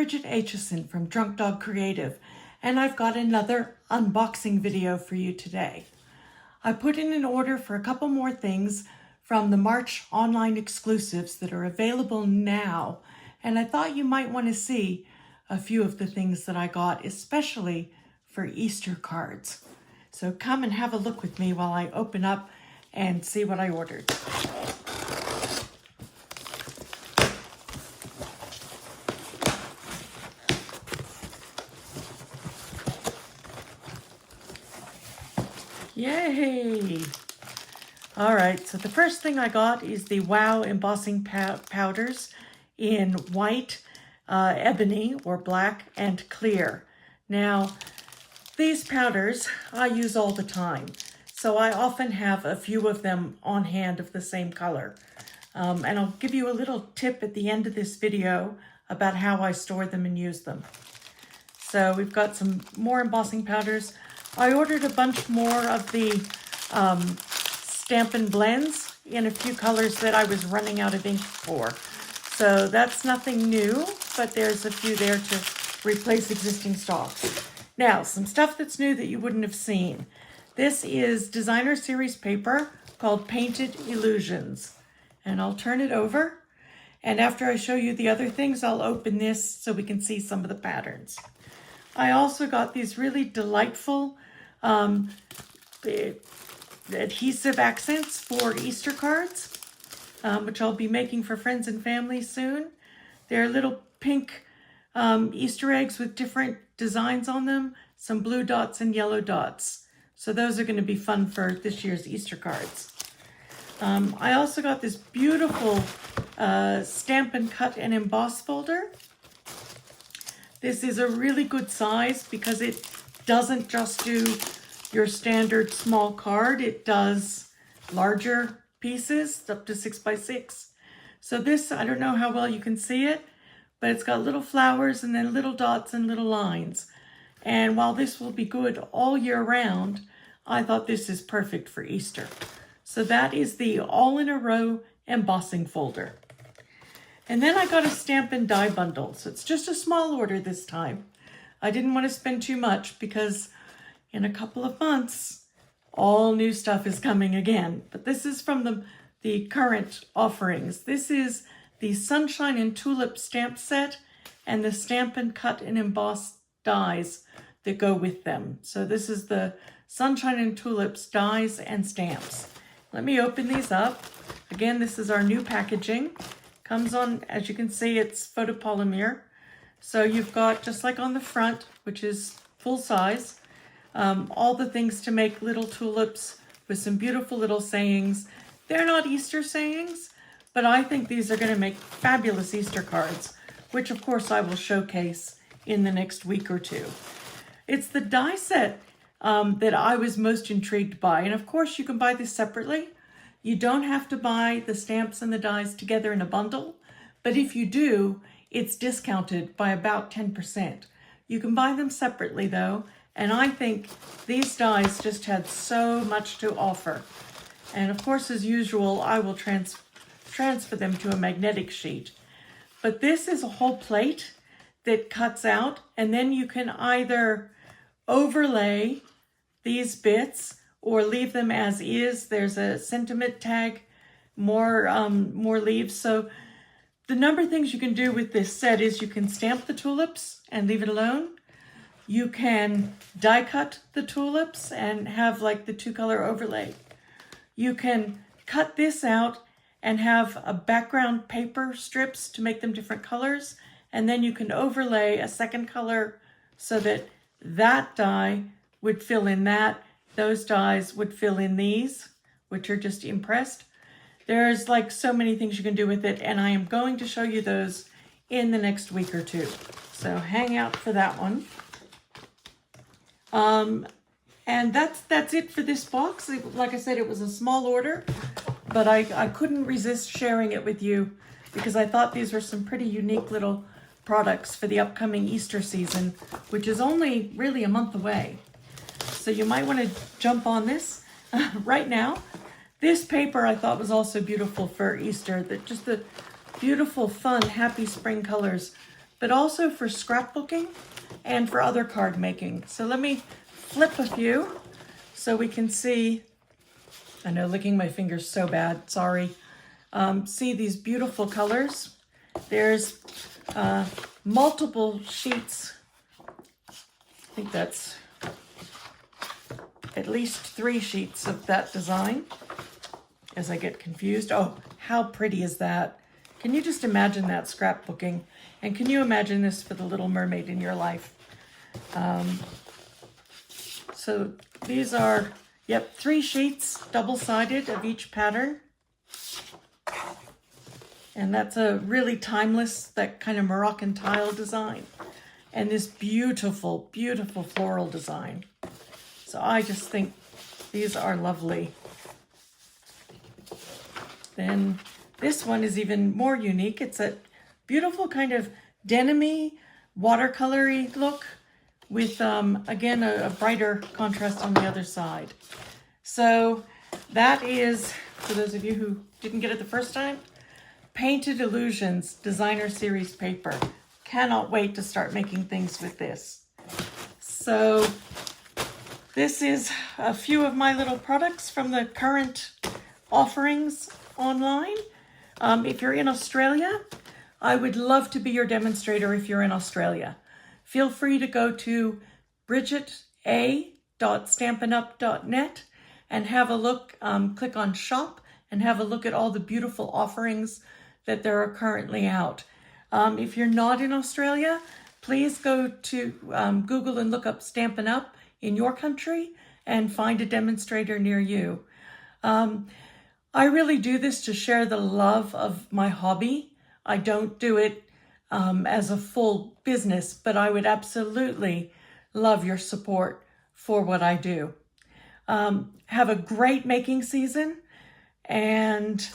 Bridget Aitchison from Drunk Dog Creative, and I've got another unboxing video for you today. I put in an order for a couple more things from the March online exclusives that are available now, and I thought you might want to see a few of the things that I got, especially for Easter cards. So come and have a look with me while I open up and see what I ordered. Yay! All right, so the first thing I got is the Wow embossing powders in white, ebony or black, and clear. Now, these powders I use all the time, so I often have a few of them on hand of the same color. And I'll give you a little tip at the end of this video about how I store them and use them. So we've got some more embossing powders. I ordered a bunch more of the Stampin' blends in a few colors that I was running out of ink for. So that's nothing new, but there's a few there to replace existing stocks. Now, some stuff that's new that you wouldn't have seen. This is designer series paper called Painted Illusions. And I'll turn it over. And after I show you the other things, I'll open this so we can see some of the patterns. I also got these really delightful adhesive accents for Easter cards, which I'll be making for friends and family soon. They're little pink Easter eggs with different designs on them, some blue dots and yellow dots. So those are going to be fun for this year's Easter cards. I also got this beautiful Stampin' Cut and Emboss folder. This is a really good size because it doesn't just do your standard small card. It does larger pieces up to 6 by 6. So this, I don't know how well you can see it, but it's got little flowers and then little dots and little lines. And while this will be good all year round, I thought this is perfect for Easter. So that is the all in a row embossing folder. And then I got a Stampin' die bundle. So it's just a small order this time. I didn't want to spend too much because in a couple of months, all new stuff is coming again. But this is from the current offerings. This is the Sunshine and Tulip stamp set and the Stampin' Cut and Emboss dies that go with them. So this is the Sunshine and Tulips dies and stamps. Let me open these up. Again, this is our new packaging. Comes on, as you can see, it's photopolymer. So you've got, just like on the front, which is full size, all the things to make little tulips with some beautiful little sayings. They're not Easter sayings, but I think these are going to make fabulous Easter cards, which of course I will showcase in the next week or two. It's the die set that I was most intrigued by. And of course you can buy this separately. You don't have to buy the stamps and the dies together in a bundle, but if you do, it's discounted by about 10%. You can buy them separately though, and I think these dies just had so much to offer. And of course, as usual, I will transfer them to a magnetic sheet. But this is a whole plate that cuts out, and then you can either overlay these bits or leave them as is. There's a sentiment tag, more leaves. So the number of things you can do with this set is you can stamp the tulips and leave it alone. You can die cut the tulips and have like the 2-color overlay. You can cut this out and have a background paper strips to make them different colors. And then you can overlay a second color so that that die would fill in that. Those dies would fill in these, which are just impressed. There's like so many things you can do with it, and I am going to show you those in the next week or two. So hang out for that one. And that's it for this box. Like I said, it was a small order, but I couldn't resist sharing it with you because I thought these were some pretty unique little products for the upcoming Easter season, which is only really a month away. So you might want to jump on this right now. This paper I thought was also beautiful for Easter. Just the beautiful, fun, happy spring colors but also for scrapbooking and for other card making. So let me flip a few so we can see. I know licking my fingers so bad, sorry. See these beautiful colors. There's multiple sheets. I think that's at least 3 sheets of that design as I get confused. Oh, how pretty is that? Can you just imagine that scrapbooking? And can you imagine this for the Little Mermaid in your life? So these are, yep, 3 sheets, double-sided of each pattern. And that's a really timeless, that kind of Moroccan tile design. And this beautiful, beautiful floral design. So I just think these are lovely. Then this one is even more unique. It's a beautiful kind of denim-y, watercolory look with, again, a brighter contrast on the other side. So that is, for those of you who didn't get it the first time, Painted Illusions Designer Series paper. Cannot wait to start making things with this. So this is a few of my little products from the current offerings online. If you're in Australia, I would love to be your demonstrator if you're in Australia. Feel free to go to bridgeta.stampinup.net and have a look, click on shop and have a look at all the beautiful offerings that there are currently out. If you're not in Australia, please go to Google and look up Stampin' Up in your country and find a demonstrator near you. I really do this to share the love of my hobby. I don't do it as a full business, but I would absolutely love your support for what I do. Have a great making season. And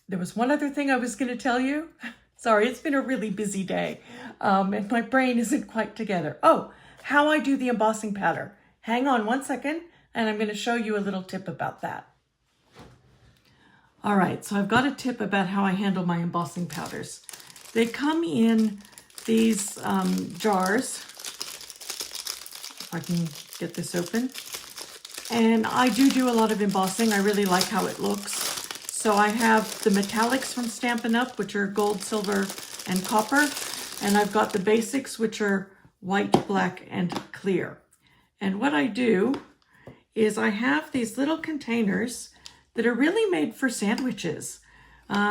there was one other thing I was going to tell you. Sorry, it's been a really busy day, and my brain isn't quite together. Oh, how I do the embossing pattern. Hang on one second, and I'm going to show you a little tip about that. All right, so I've got a tip about how I handle my embossing powders. They come in these jars. If I can get this open. And I do a lot of embossing. I really like how it looks. So I have the metallics from Stampin' Up, which are gold, silver, and copper. And I've got the basics, which are white, black, and clear. And what I do is I have these little containers that are really made for sandwiches.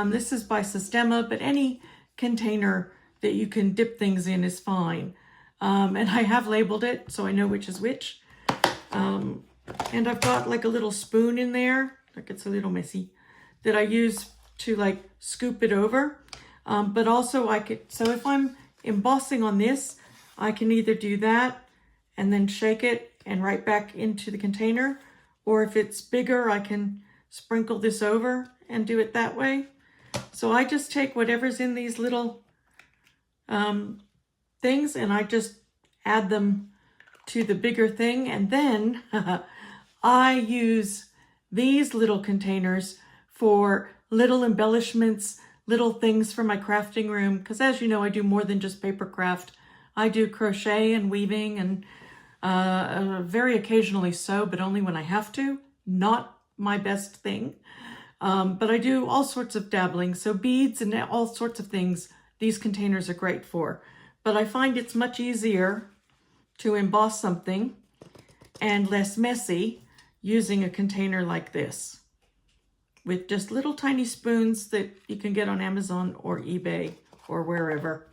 This is by Sistema, but any container that you can dip things in is fine. And I have labeled it so I know which is which. And I've got like a little spoon in there, like it's a little messy, that I use to like scoop it over. But also so if I'm embossing on this, I can either do that and then shake it and right back into the container. Or if it's bigger, I can sprinkle this over and do it that way. So I just take whatever's in these little things and I just add them to the bigger thing. And then I use these little containers for little embellishments, little things for my crafting room. Because as you know, I do more than just paper craft. I do crochet and weaving and very occasionally sew, but only when I have to. Not my best thing. But I do all sorts of dabbling. So beads and all sorts of things these containers are great for. But I find it's much easier to emboss something and less messy using a container like this with just little tiny spoons that you can get on Amazon or eBay or wherever.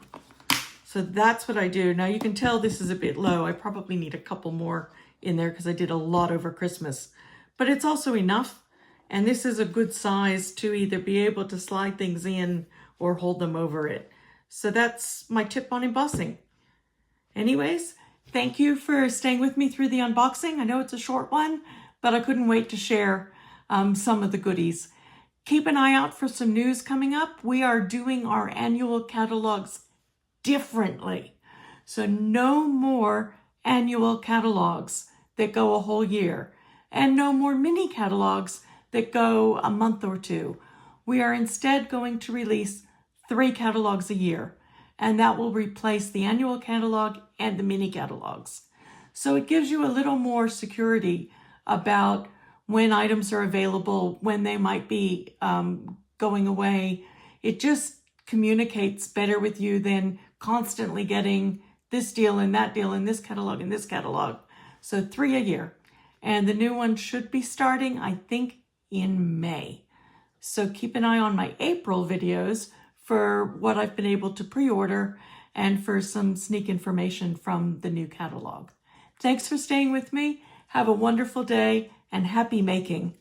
So that's what I do. Now you can tell this is a bit low. I probably need a couple more in there because I did a lot over Christmas, but it's also enough. And this is a good size to either be able to slide things in or hold them over it. So that's my tip on embossing. Anyways, thank you for staying with me through the unboxing. I know it's a short one, but I couldn't wait to share some of the goodies. Keep an eye out for some news coming up. We are doing our annual catalogs differently. So no more annual catalogs that go a whole year and no more mini catalogs that go a month or two. We are instead going to release 3 catalogs a year. and that will replace the annual catalog and the mini catalogs. So it gives you a little more security about when items are available, when they might be going away. It just communicates better with you than constantly getting this deal and that deal and this catalog and this catalog. So 3 a year. And the new one should be starting, I think, in May. So keep an eye on my April videos for what I've been able to pre-order and for some sneak information from the new catalog. Thanks for staying with me. Have a wonderful day and happy making.